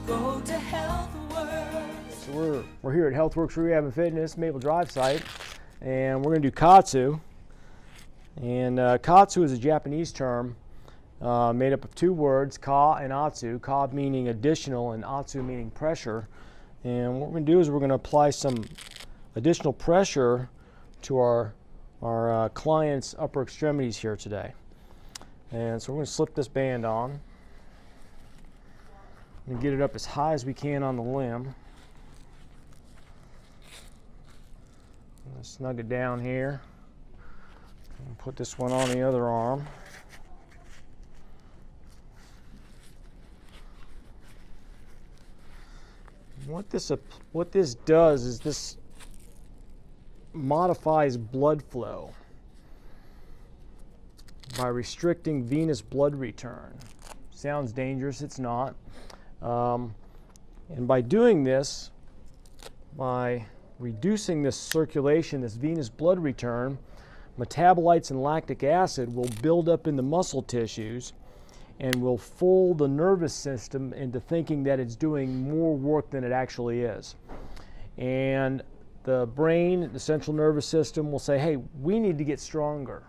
Go to Healthworks. So we're here at Healthworks Rehab and Fitness, Maple Drive site, and we're going to do Kaatsu. And Kaatsu is a Japanese term made up of two words, ka and atsu. Ka meaning additional and atsu meaning pressure. And what we're going to do is we're going to apply some additional pressure to our client's upper extremities here today. And so we're going to slip this band on and get it up as high as we can on the limb. Snug it down here and put this one on the other arm. What this does is this modifies blood flow by restricting venous blood return. Sounds dangerous, it's not. And by doing this, by reducing this circulation, this venous blood return, metabolites and lactic acid will build up in the muscle tissues and will fool the nervous system into thinking that it's doing more work than it actually is. And the brain, the central nervous system will say, hey, we need to get stronger.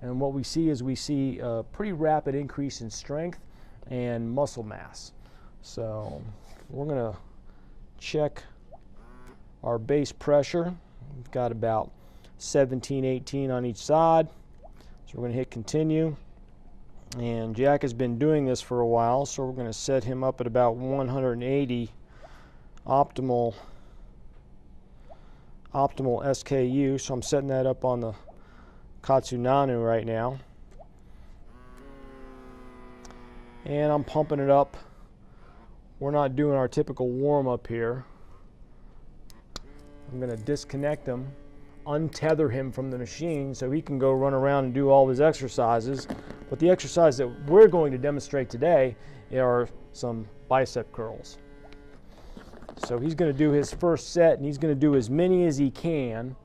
And what we see is a pretty rapid increase in strength and muscle mass. So we're going to check our base pressure. We've got about 17, 18 on each side. So we're going to hit continue. And Jack has been doing this for a while, so we're going to set him up at about 180 optimal SKU. So I'm setting that up on the Kaatsu Nanu right now. And I'm pumping it up. We're not doing our typical warm up here. I'm going to disconnect him, untether him from the machine so he can go run around and do all of his exercises. But the exercise that we're going to demonstrate today are some bicep curls. So he's going to do his first set, and he's going to do as many as he can.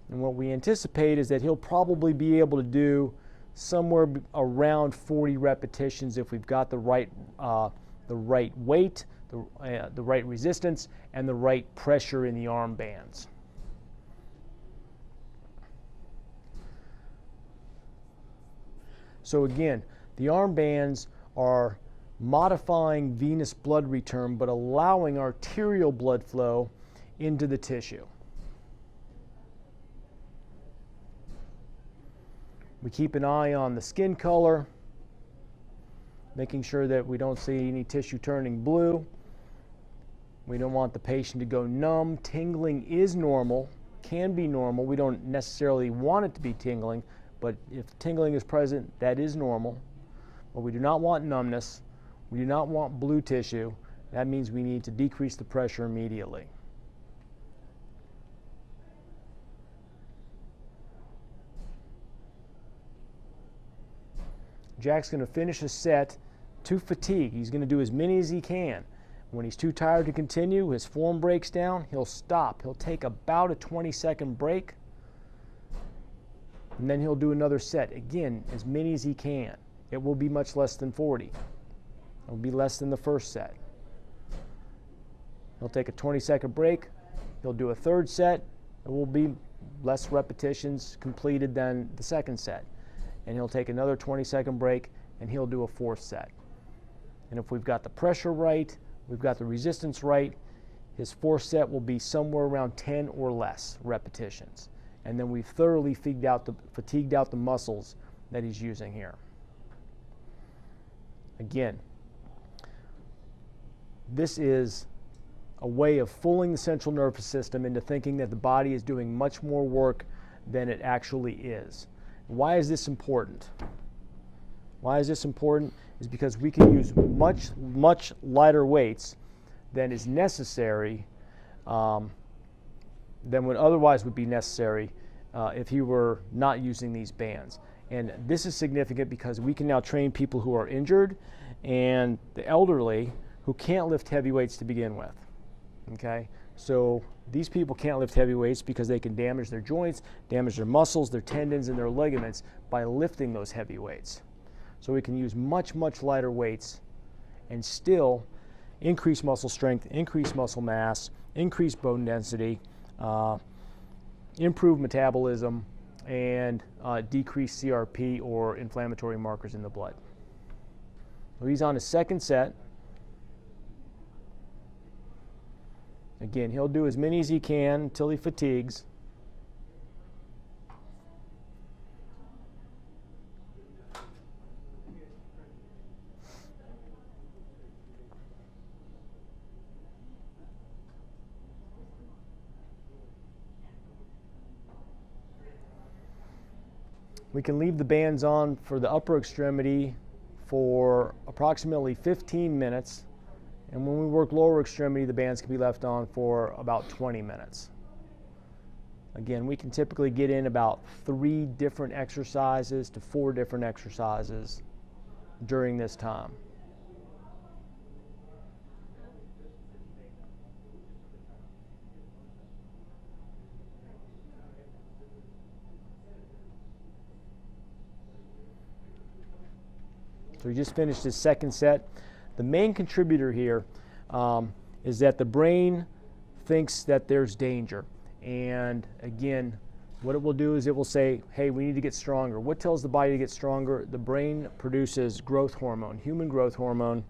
And what we anticipate is that he'll probably be able to do somewhere around 40 repetitions if we've got the right weight, the right resistance, and the right pressure in the arm bands. So again, the arm bands are modifying venous blood return but allowing arterial blood flow into the tissue. We keep an eye on the skin color, making sure that we don't see any tissue turning blue. We don't want the patient to go numb. Tingling is normal, can be normal. We don't necessarily want it to be tingling, but if tingling is present, that is normal. But we do not want numbness. We do not want blue tissue. That means we need to decrease the pressure immediately. Jack's going to finish a set to fatigue. He's going to do as many as he can. When he's too tired to continue, his form breaks down, he'll stop. He'll take about a 20-second break, and then he'll do another set. Again, as many as he can. It will be much less than 40. It will be less than the first set. He'll take a 20-second break. He'll do a third set. It will be less repetitions completed than the second set. And he'll take another 20-second break, and he'll do a fourth set. And if we've got the pressure right, we've got the resistance right, his fourth set will be somewhere around 10 or less repetitions. And then we've thoroughly fatigued out the muscles that he's using here. Again, this is a way of fooling the central nervous system into thinking that the body is doing much more work than it actually is. Why is this important? Why is this important? Is because we can use much lighter weights than is necessary, than would otherwise would be necessary if he were not using these bands. And this is significant because we can now train people who are injured and the elderly who can't lift heavy weights to begin with. Okay? So these people can't lift heavy weights because they can damage their joints, damage their muscles, their tendons, and their ligaments by lifting those heavy weights. So we can use much lighter weights and still increase muscle strength, increase muscle mass, increase bone density, improve metabolism, and decrease CRP or inflammatory markers in the blood. So he's on his second set. Again, he'll do as many as he can until he fatigues. We can leave the bands on for the upper extremity for approximately 15 minutes. And when we work lower extremity, the bands can be left on for about 20 minutes. Again, we can typically get in about 3 different exercises to 4 different exercises during this time. So he just finished his second set. The main contributor here is that the brain thinks that there's danger. And again, what it will do is it will say, hey, we need to get stronger. What tells the body to get stronger? The brain produces growth hormone, human growth hormone,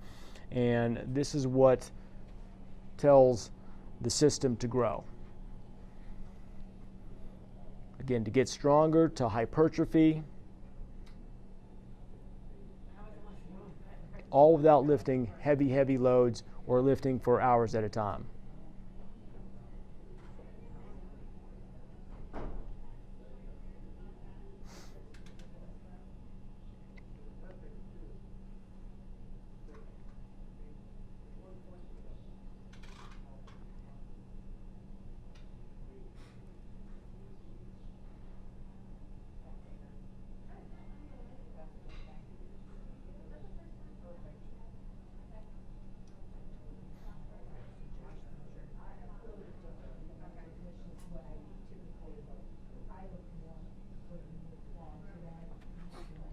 and this is what tells the system to grow. Again, to get stronger, to hypertrophy, all without lifting heavy loads or lifting for hours at a time.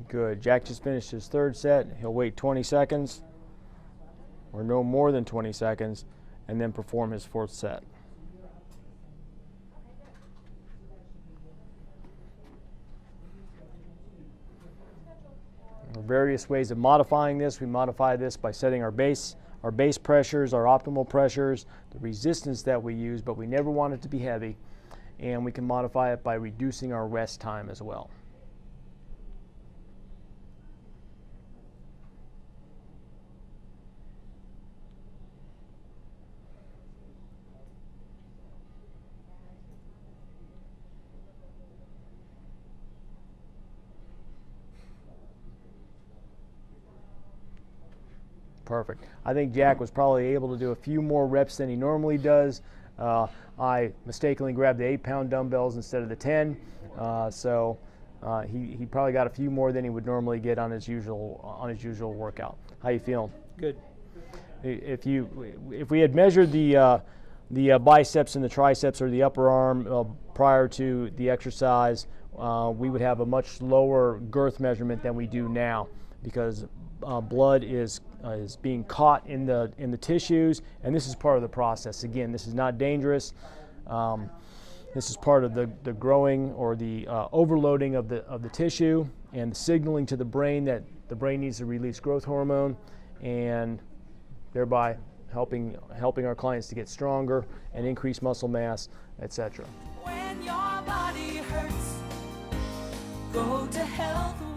Good. Jack just finished his third set. He'll wait 20 seconds or no more than 20 seconds and then perform his fourth set. There are various ways of modifying this. We modify this by setting our base pressures, our optimal pressures, the resistance that we use, but we never want it to be heavy. And we can modify it by reducing our rest time as well. Perfect. I think Jack was probably able to do a few more reps than he normally does. I mistakenly grabbed the 8-pound dumbbells instead of the 10, so he probably got a few more than he would normally get on his usual workout. How you feeling? Good. If we had measured the biceps and the triceps or the upper arm prior to the exercise, we would have a much lower girth measurement than we do now, because blood is being caught in the tissues, and this is part of the process. Again, this is not dangerous. This is part of the growing or the overloading of the tissue and the signaling to the brain that the brain needs to release growth hormone, and thereby helping our clients to get stronger and increase muscle mass, etc. When your body hurts, go to Healthworks.